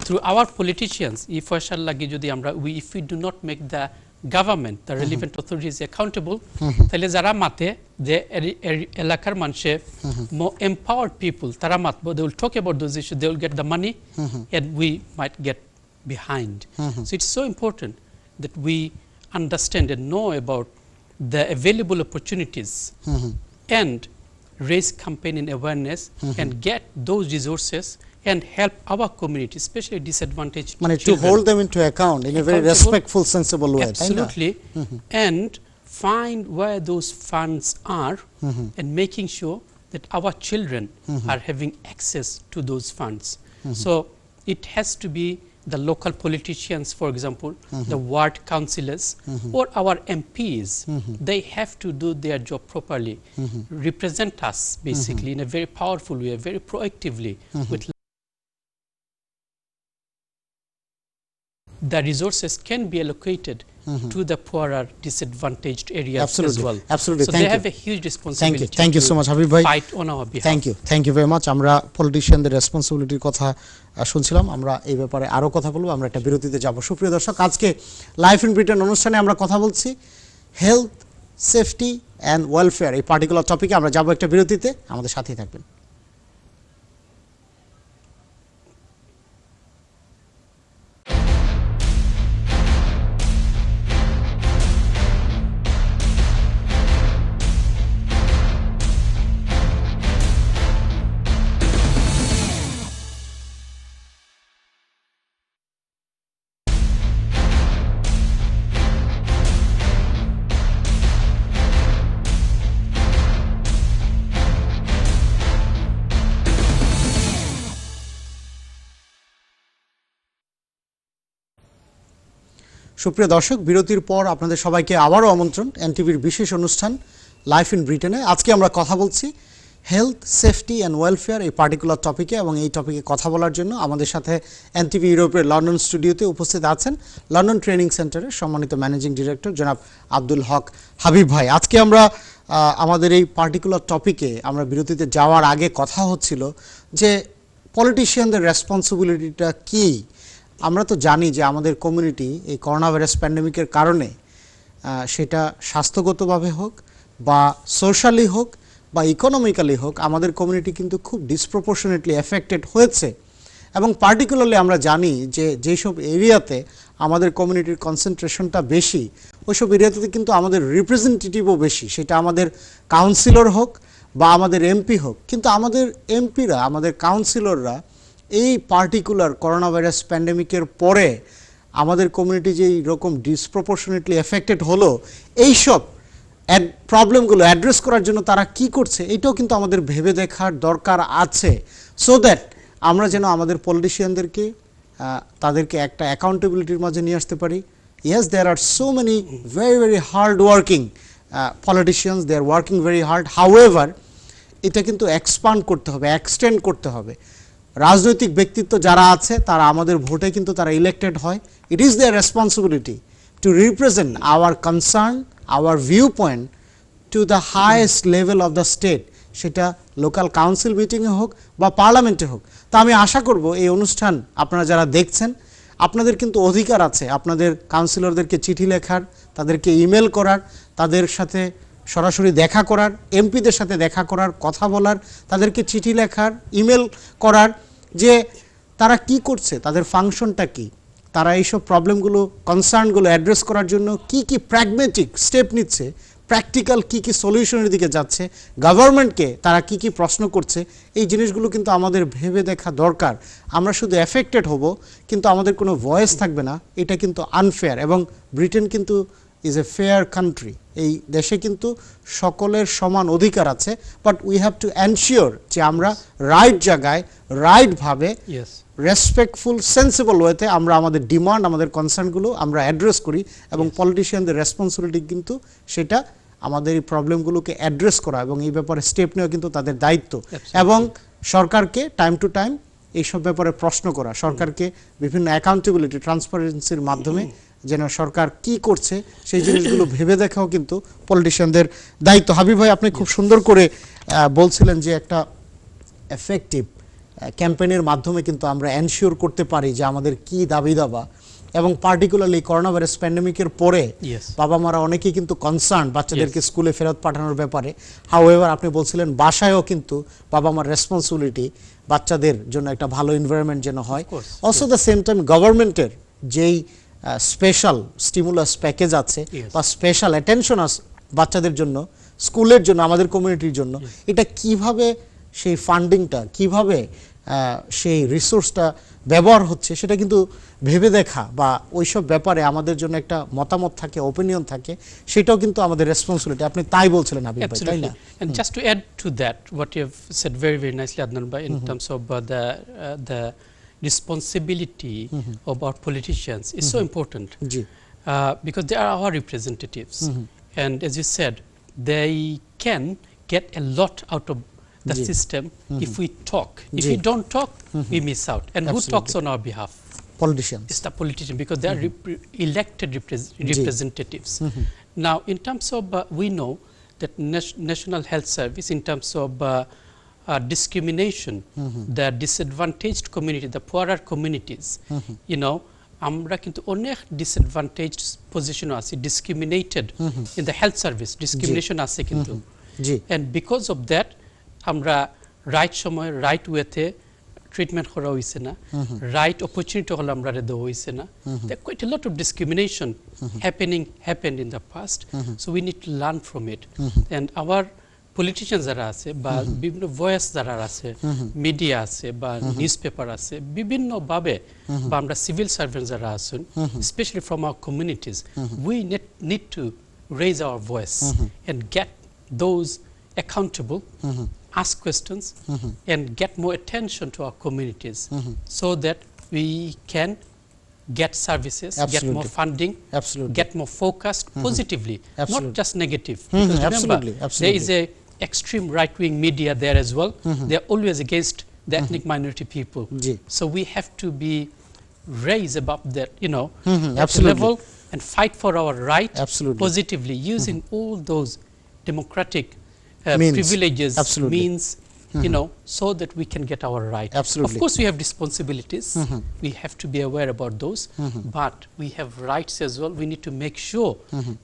through our politicians if Faisal লাগি যদি আমরা if we do not make the government the relevant authorities accountable তাহলে যারা মাতে যে এলাকার মানুষে more empowered people তারা মাতবো they will talk about those issues they will get the money and we might get behind so it's so important that we understand and know about the available opportunities and raise campaign and awareness and get those resources and help our community especially disadvantaged children to hold them into account in a very respectful sensible way absolutely and find where those funds are and making sure that our children are having access to those funds so it has to be the local politicians for example the ward councillors or our MPs they have to do their job properly represent us basically in a very powerful way very proactively with the resources can be allocated to the poorer disadvantaged areas as well absolutely so thank they you have a huge responsibility thank you so much habib bhai fight on our behalf thank you very much আমরা পলিটিশিয়ানদের রেসপন্সিবিলিটির কথা শুনছিলাম আমরা এই ব্যাপারে আরো কথা বলবো আমরা একটা বিরতিতে যাব সুপ্রিয় দর্শক আজকে লাইফ ইন ব্রিটেন অনুষ্ঠানে আমরা কথা বলছি হেলথ সেফটি এন্ড ওয়েলফেয়ার এই পার্টিকুলার টপিকে আমরা যাব একটা বিরতিতে আমাদের সাথেই থাকবেন সুপ্রিয় দর্শক বিরতির পর আপনাদের সবাইকে আবারও আমন্ত্রণ এনটিভির বিশেষ অনুষ্ঠান লাইফ ইন ব্রিটেনে আজকে আমরা কথা বলছি হেলথ সেফটি অ্যান্ড ওয়েলফেয়ার এই পার্টিকুলার টপিকে এবং এই টপিকে কথা বলার জন্য আমাদের সাথে এনটিভি ইউরোপের লন্ডন স্টুডিওতে উপস্থিত আছেন লন্ডন ট্রেনিং সেন্টারের সম্মানিত ম্যানেজিং ডিরেক্টর জনাব আব্দুল হক হাবিব ভাই আজকে আমরা আমাদের এই পার্টিকুলার টপিকে আমরা বিরতিতে যাওয়ার আগে কথা হচ্ছিল যে পলিটিশিয়ানদের রেসপন্সিবিলিটিটা কী আমরা তো জানি যে আমাদের কমিউনিটি এই করোনা ভাইরাস প্যান্ডেমিকের কারণে সেটা স্বাস্থ্যগতভাবে হোক বা সোশ্যালি হোক বা ইকোনমিক্যালি হোক আমাদের কমিউনিটি কিন্তু খুব ডিসপ্রপোর্শনেটলি এফেক্টেড হয়েছে এবং পার্টিকুলারলি আমরা জানি যে যেসব এরিয়াতে আমাদের কমিউনিটির কনসেন্ট্রেশনটা বেশি ওইসব এরিয়াতে কিন্তু আমাদের রিপ্রেজেন্টেটিভও বেশি সেটা আমাদের কাউন্সিলর হোক বা আমাদের এমপি হোক কিন্তু আমাদের এমপিরা আমাদের কাউন্সিলররা এই পার্টিকুলার করোনা ভাইরাস প্যান্ডেমিকের পরে আমাদের কমিউনিটি যে রকম ডিসপ্রপোর্শনেটলি এফেক্টেড হলো এইসব প্রবলেমগুলো অ্যাড্রেস করার জন্য তারা কি করছে এটাও কিন্তু আমাদের ভেবে দেখার দরকার আছে, সো দ্যাট আমরা যেন আমাদের পলিটিশিয়ানদেরকে তাদেরকে একটা অ্যাকাউন্টেবিলিটির মাঝে নিয়ে আসতে পারি। Yes, there are so many very very hard working politicians, they are working very hard. However এটা কিন্তু এক্সপান্ড করতে হবে, এক্সটেন্ড করতে হবে। রাজনৈতিক ব্যক্তিত্ব যারা আছে তারা আমাদের ভোটে কিন্তু তারা ইলেক্টেড হয়। It is there responsibility to represent hour concern, hour view point to the highest level of the state, সেটা লোকাল কাউন্সিল মিটিংয়ে হোক বা পার্লামেন্টে হোক। তা আমি আশা করব এই অনুষ্ঠান আপনারা যারা দেখছেন আপনাদের কিন্তু অধিকার আছে আপনাদের কাউন্সিলরদেরকে চিঠি লেখার, তাদেরকে ইমেল করার, তাদের সাথে সরাসরি দেখা করার, এমপিদের সাথে দেখা করার, কথা বলার, তাদেরকে চিঠি লেখার, ইমেল করার, যে তারা কি করছে, তাদের ফাংশনটা কি, তারা এইসব প্রবলেমগুলো, কনসার্নগুলো অ্যাড্রেস করার জন্য কি কি প্র্যাগমেটিক স্টেপ নিচ্ছে, প্র্যাকটিক্যাল কি কি সলিউশনের দিকে যাচ্ছে, গভর্নমেন্টকে তারা কি কি প্রশ্ন করছে, এই জিনিসগুলো কিন্তু আমাদের ভেবে দেখা দরকার। আমরা শুধু এফেক্টেড হব কিন্তু আমাদের কোনো ভয়েস থাকবে না, এটা কিন্তু আনফেয়ার। এবং ব্রিটেন কিন্তু ইজ এ ফেয়ার কান্ট্রি, এই দেশে কিন্তু সকলের সমান অধিকার আছে, but we have to ensure যে আমরা রাইট জায়গায় রাইটভাবে Yes. রেসপেক্টফুল সেন্সিবল ওয়েতে আমরা আমাদের ডিমান্ড, আমাদের কনসার্নগুলো আমরা অ্যাড্রেস করি। এবং পলিটিশিয়ানদের রেসপন্সিবিলিটি কিন্তু সেটা আমাদের এই প্রবলেমগুলোকে অ্যাড্রেস করা এবং এই ব্যাপারে স্টেপ নেওয়া কিন্তু তাদের দায়িত্ব। এবং সরকারকে টাইম টু টাইম এইসব ব্যাপারে প্রশ্ন করা, সরকারকে বিভিন্ন অ্যাকাউন্টেবিলিটি, ট্রান্সপারেন্সির মাধ্যমে যেন সরকার কি করছে সেই জিনিসগুলো ভেবে দেখাও কিন্তু পলিটিশিয়ানদের দায়িত্ব। হাবিব ভাই, আপনি খুব সুন্দর করে বলছিলেন যে একটা এফেক্টিভ ক্যাম্পেইনের মাধ্যমে কিন্তু আমরা এনশিওর করতে পারি যে আমাদের কি দাবি দাবা। এবং পার্টিকুলারলি করোনা ভাইরাস প্যান্ডেমিকের পরে Yes. বাবা মারা অনেকেই কিন্তু কনসার্ন বাচ্চাদেরকে স্কুলে ফেরত পাঠানোর ব্যাপারে। হাউএভার আপনি বলছিলেন বাসায়ও কিন্তু বাবা মার রেসপন্সিবিলিটি বাচ্চাদের জন্য একটা ভালো এনভায়রনমেন্ট যেন হয়। course, also the same time গভর্নমেন্টের যেই স্পেশাল স্টিমুলাস প্যাকেজ আছে Yes. বা স্পেশাল অ্যাটেনশন আছে বাচ্চাদের জন্য, স্কুলের জন্য, আমাদের কমিউনিটির জন্য, এটা কিভাবে সেই ফান্ডিংটা, কিভাবে সেই রিসোর্সটা ব্যবহার হচ্ছে সেটা কিন্তু ভেবে দেখা বা ওইসব ব্যাপারে আমাদের জন্য একটা মতামত থাকে, ওপিনিয়ন থাকে, সেটাও কিন্তু আমাদের রেসপন্সিবিলিটি। আপনি তাই বলছিলেন হাবিব ভাই, তাই Absolutely. না? And just to add to that, what you have said very, very nicely, Adnan Bhai, in terms of the responsibility of our politicians is so important G, because they are our representatives. And as you said, they can get a lot out of the Ji. system if we talk. If Ji. we don't talk, we miss out. And who talks Absolutely. on our behalf? Politicians. It's the politician because they are elected representatives. Now, in terms of, we know that National Health Service, in terms of discrimination, the disadvantaged community, the poorer communities, you know, আমরা কিন্তু অনেক disadvantaged পজিশনে আছি, discriminated in the health service, discrimination আছে কিন্তু। জি, and because of that আমরা right সময় right ওয়েতে ট্রিটমেন্ট করা হয়েছে না, রাইট অপরচুনিটি হলে আমরা দেওয়া হয়েছে না। Quite a lot of discrimination happened in the past, so we need to learn from it. And our politician যারা আছে বা বিভিন্ন ভয়েস যারা আছে, মিডিয়া আছে বা নিউজ পেপার আছে, বিভিন্নভাবে বা আমরা সিভিল সার্ভেন্ট যারা আছেন, specially from our communities, we need to raise our voice and get those accountable, ask questions and get more attention to our communities so that we can get services, get more Absolutely. funding, Absolutely. get more focused positively, not Absolutely. just negative. Because remember, Absolutely, there is absolutely. a extreme right-wing media there as well. They are always against the ethnic minority people. G, So we have to be raised above that, you know, that absolutely. level and fight for our right Absolutely. positively, using all those democratic Means. privileges, Absolutely. means, you know, so that we can get our right. Absolutely. Of course, we have responsibilities. We have to be aware about those, but we have rights as well. We need to make sure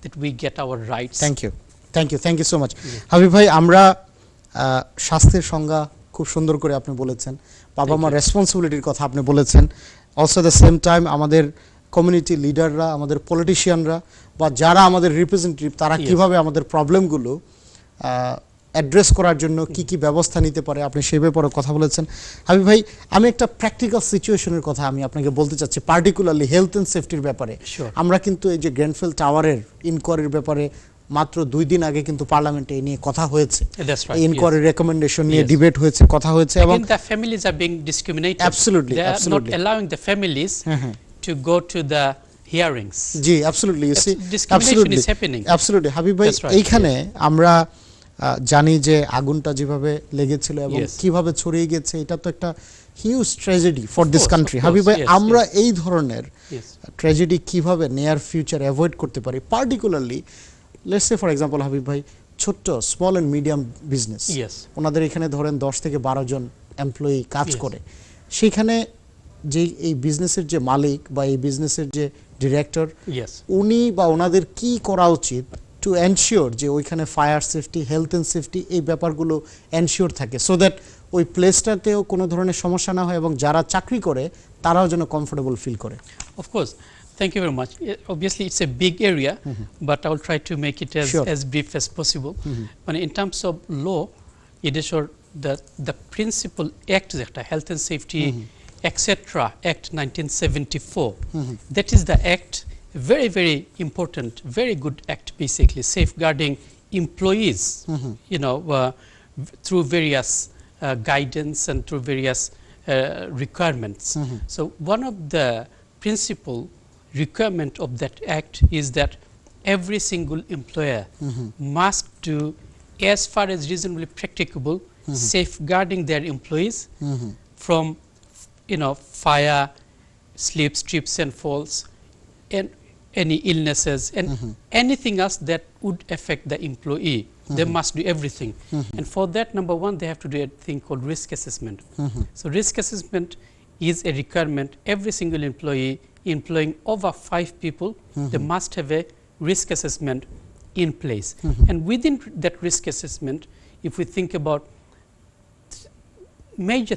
that we get our rights. Thank you so much. Habib ভাই, আমরা স্বাস্থ্যের সংজ্ঞা খুব সুন্দর করে আপনি বলেছেন, বাবা মার রেসপন্সিবিলিটির কথা আপনি বলেছেন। অলসো দ্য সেম টাইম আমাদের কমিউনিটি লিডাররা, আমাদের পলিটিশিয়ানরা বা যারা আমাদের রিপ্রেজেন্টেটিভ, তারা Yes. কিভাবে আমাদের প্রবলেমগুলো অ্যাড্রেস করার জন্য কি কি ব্যবস্থা নিতে পারে, আপনি সেই ব্যাপারে কথা বলেছেন। হাবিব ভাই, আমি একটা প্র্যাকটিক্যাল সিচুয়েশনের কথা আমি আপনাকে বলতে চাচ্ছি, পার্টিকুলারলি হেলথ অ্যান্ড সেফটির ব্যাপারে। Sure. আমরা কিন্তু এই যে গ্রেনফেল টাওয়ারের ইনকোয়ারির ব্যাপারে মাত্র 2 দিন আগে কিন্তু পার্লামেন্টে এই নিয়ে কথা হয়েছে, That's right, এই ইনকোয়ারি রেকমেন্ডেশন নিয়ে Yes. ডিবেট হয়েছে, কথা হয়েছে এবং Again, the families are being discriminated. Absolutely, They are absolutely. not allowing the families to go to the hearings. জি absolutely you see Discrimination is happening. Absolutely Habib ভাই That's right, এইখানে আমরা জানি যে আগুনটা যেভাবে লেগেছিল এবং Yes. কিভাবে ছড়িয়ে গেছে, এটা তো একটা huge tragedy for this course, country. of Habib ভাই course, yes, আমরা এই ধরনের Yes. ট্র্যাজেডি কিভাবে নিয়ার ফিউচার অ্যাভয়েড করতে পারি, particularly let's say for example Habib ভাই ছোট্ট small and medium business, Yes. ওনাদের এখানে ধরেন 10 থেকে 12 জন এমপ্লয়ি কাজ Yes. করে, সেখানে যে এই বিজনেসের যে মালিক বা এই বিজনেসের যে ডিরেক্টর, Yes. উনি বা ওনাদের কি করা উচিত টু এনশিওর যে ওইখানে fire safety, health and safety এই ব্যাপারগুলো এনশিওর থাকে, সো দ্যাট ওই প্লেসটাতেও কোনো ধরনের সমস্যা না হয় এবং যারা চাকরি করে তারাও যেন কমফোর্টেবল ফিল করে। Of course. Thank you very much. Obviously, it's a big area, but I will try to make it Sure. as brief as possible. But in terms of law, it is sure that the principal act, the Health and Safety, etc., Act 1974, that is the act, very, very important, very good act, basically safeguarding employees, through various guidance and through various requirements. So one of the principal requirement of that act is that every single employer must do, as far as reasonably practicable, safeguarding their employees from fire, slips, trips and falls, and any illnesses and anything else that would affect the employee. They must do everything. And for that, number one, they have to do a thing called risk assessment. So risk assessment is a requirement. Every single employee employing over 5 people, they must have a risk assessment in place. And within that risk assessment, if we think about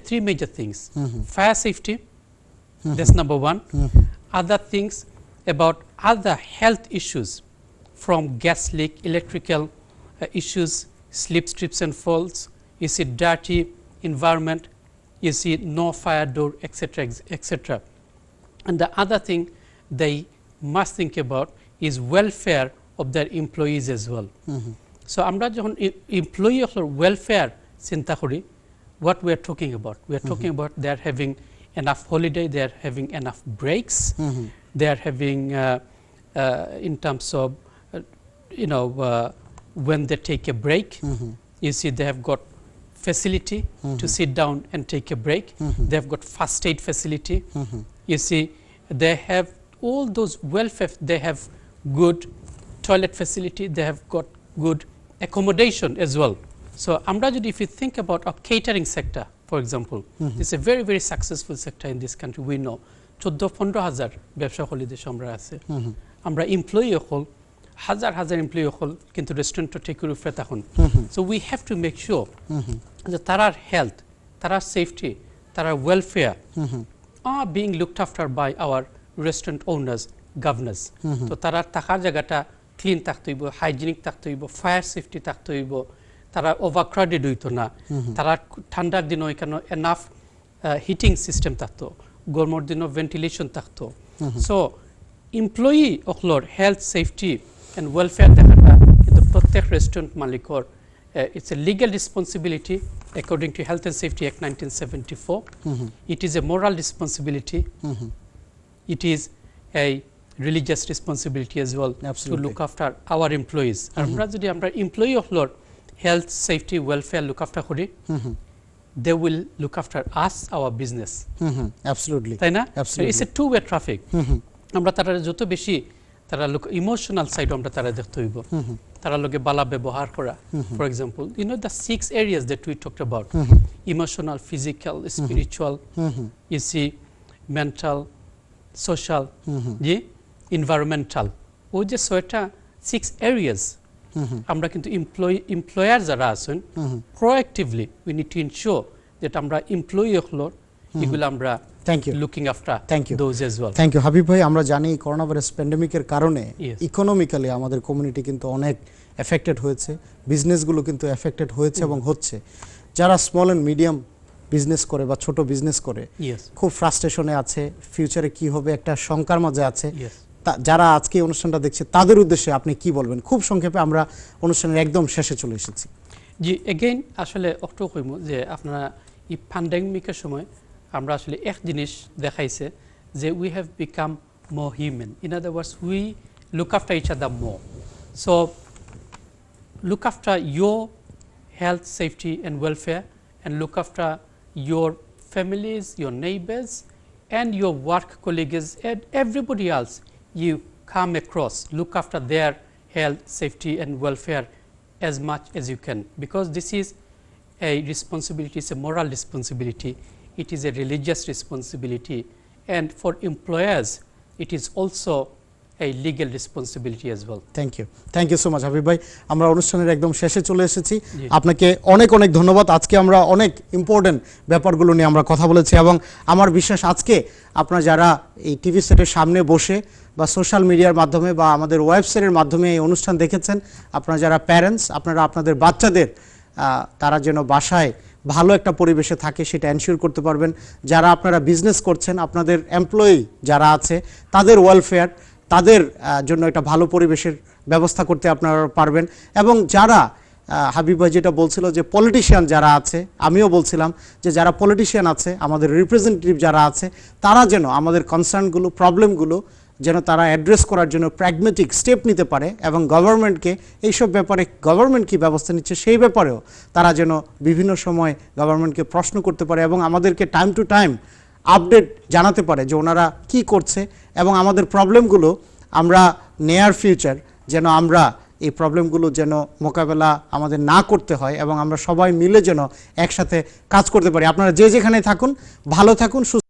three major things, fire safety, that's number one. Other things about other health issues from gas leak, electrical issues, slips, trips and falls, you see dirty environment, you see no fire door, etc., etc. And the other thing they must think about is welfare of their employees as well. So আমরা যখন employee welfare চিন্তা করি, what we are talking about? We are talking about they are having enough holiday, they are having enough breaks, they are having in terms of when they take a break, you see they have got facility to sit down and take a break. They have got first aid facility. You see they have all those welfare, they have good toilet facility, they have got good accommodation as well. So আমরা যদি if you think about our catering sector, for example, it's a very, very successful sector in this country. We know 14-15,000 ব্যবসা হল দেশে আমরা আছে, আমরা employee হল হাজার এমপ্লয়ি হল, কিন্তু রেস্টুরেন্ট টেকের উপরে তখন। So we have to make sure যে তারার হেলথ, তারার সেফটি, তারার welfare are being looked after by our restaurant owners, governors. তো তারার থাকার জায়গাটা ক্লিন থাকতে হইব, হাইজিনিক থাকতে হইব, ফায়ার সেফটি থাকতে হইব, তারা ওভারক্রাউডেড হইতো না, তারা ঠান্ডার দিনও এখানে এনাফ হিটিং সিস্টেম থাকতো, গরমের দিনও ভেন্টিলেশন থাকতো। সো এমপ্লয়ি অকলর হেলথ সেফটি অ্যান্ড ওয়েলফেয়ার দেখাটা কিন্তু প্রত্যেক রেস্টুরেন্ট মালিকর it's a legal responsibility according to Health and Safety Act 1974. It is a moral responsibility. It is a religious responsibility as well. Absolutely. To look after our employees. আমরা যদি আমরা employee অকলর health, safety, welfare look after করি, they will look after us, our business. Absolutely. তাই না? Absolutely. It's a two-way traffic. আমরা তারা যত বেশি তারা লোক ইমোশনাল সাইড আমরা তারা দেখতে হইব, তারা লোকে বালা ব্যবহার করা, for example the 6 areas that we talked about, emotional, physical, spiritual, you see mental, social, environmental, ওই যে 6টা 6 areas আমরা কিন্তু employer যারা আছেন proactively we need to ensure that আমরা employee হলো এগুলো আমরা Thank you. looking after Thank you. those as well. Thank you Habib ভাই। আমরা জানি করোনা ভাইরাস প্যান্ডেমিকের কারণে Yes. ইকোনমিক্যালি আমাদের কমিউনিটি কিন্তু অনেক এফেক্টেড হয়েছে, বিজনেসগুলো কিন্তু এফেক্টেড হয়েছে এবং হচ্ছে। যারা স্মল অ্যান্ড মিডিয়াম বিজনেস করে বা ছোট বিজনেস করে Yes. খুব ফ্রাস্ট্রেশনে আছে, ফিউচারে কি হবে একটা শঙ্কার মাঝে আছে। Yes. যারা আজকে এই অনুষ্ঠানটা দেখছে তাদের উদ্দেশ্যে আপনি কি বলবেন খুব সংক্ষেপে, আমরা অনুষ্ঠানের একদম শেষে চলে এসেছি। জি এগেইন আসলে অক্টো কইম যে আপনারা এই প্যান্ডেমিকের সময় আমরা আসলে এক জিনিস দেখাইছে যে we have become more human, in other words we look after each other more. So look after your health, safety and welfare, and look after your families, your neighbors and your work colleagues and everybody else you come across. Look after their health, safety and welfare as much as you can, because this is a responsibility, it's a moral responsibility, it is a religious responsibility, and for employers it is also a legal responsibility as well. Thank you so much Habib ভাই। আমরা অনুষ্ঠানের একদম শেষে চলে এসেছি, আপনাকে অনেক অনেক ধন্যবাদ। আজকে আমরা অনেক ইম্পর্টেন্ট ব্যাপারগুলো নিয়ে আমরা কথা বলেছি এবং আমার বিশ্বাস আজকে আপনারা যারা এই টিভি সেটের সামনে বসে বা সোশ্যাল মিডিয়ার মাধ্যমে বা আমাদের ওয়েবসাইটের মাধ্যমে এই অনুষ্ঠান দেখেছেন, আপনারা যারা প্যারেন্টস আপনারা আপনাদের বাচ্চাদের তারা যেন বাসায় ভালো একটা পরিবেশে থাকে সেটা এনশিওর করতে পারবেন। যারা আপনারা বিজনেস করছেন আপনাদের এমপ্লয়ি যারা আছে তাদের ওয়েলফেয়ার, তাদের জন্য একটা ভালো পরিবেশের ব্যবস্থা করতে আপনারা পারবেন। এবং যারা হাবিব ভাই যেটা বলছিল যে পলিটিশিয়ান যারা আছে, আমিও বলছিলাম যে যারা পলিটিশিয়ান আছে আমাদের রিপ্রেজেন্টেটিভ যারা আছে তারা যেন আমাদের কনসার্নগুলো প্রবলেমগুলো যেন তারা অ্যাড্রেস করার জন্য প্র্যাগমেটিক স্টেপ নিতে পারে এবং গভর্নমেন্টকে এইসব ব্যাপারে গভর্নমেন্ট কী ব্যবস্থা নিচ্ছে সেই ব্যাপারেও তারা যেন বিভিন্ন সময় গভর্নমেন্টকে প্রশ্ন করতে পারে এবং আমাদেরকে টাইম টু টাইম আপডেট জানাতে পারে যে ওনারা কি করছে এবং আমাদের প্রবলেমগুলো আমরা নিয়ার ফিউচার যেন আমরা এই প্রবলেমগুলো যেন মোকাবেলা আমাদের না করতে হয় এবং আমরা সবাই মিলে যেন একসাথে কাজ করতে পারি। আপনারা যে যেখানে থাকুন ভালো থাকুন, সুস্থ